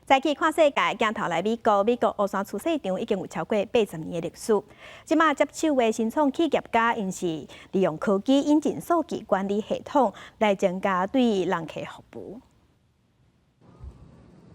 早起看世界，镜头来美国，美国乌山厝市场已经有超过80年的历史。即马接手的新创企业家，因是利用科技引进数据管理系统，来增加对人客服务。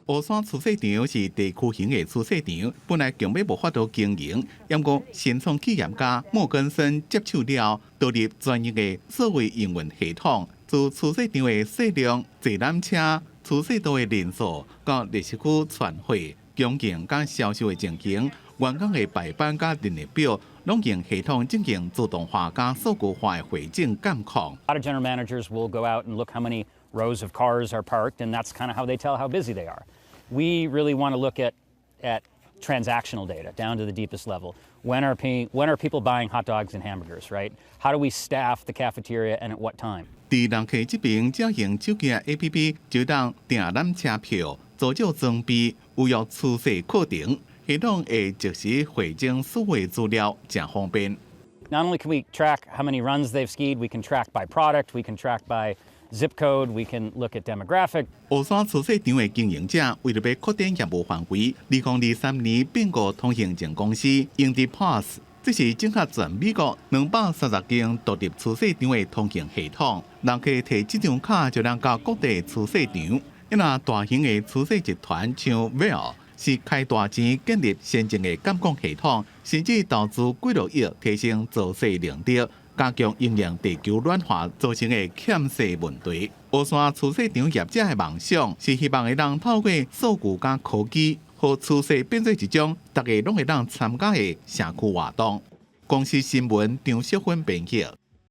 乌山厝市场是地区型的厝市场，本来强要无法度经营，不过新创企业家莫根森接手了，导入专业的数位营运系统，自厝市场的数量、坐览车、厝市道的人数，到历史区传货、供应甲销售的情形，员工的排班甲人力表，拢用系统进行自动化甲数据化的会诊监控。A lot of general managers will go out and look how many rows of cars are parked, and that's kind of how they tell how busy they are. We really want to look at transactional data down to the deepest level. When are people buying hot dogs and hamburgers, right? How do we staff the cafeteria and at what time? 伫人客这边，只用手机 APP 就当订览车票、做少装备、有要出示课程，系统会即时汇整所有资料，真方便。Not only can we track how many runs they've skied, we can track by product, we can track by zip code, we can look at demographic. 乌山厝市场的经营者为了要扩展业务范围，2023年并购通行证公司 IndyPass， 这是整合全美国230间独立厝市场的通行系统，人可以摕这张卡就能到各地厝市场。因为大型的厝市集团像 Vail 是开大钱建立先进的监控系统，甚至投资几落亿提升造势能力。加强应用地球暖化造成的欠税问题。乌山厝市场业者的梦想是希望会当透过数据加科技，和厝市变做一种大家拢会当参加的社区活动。公司新闻张淑芬编辑。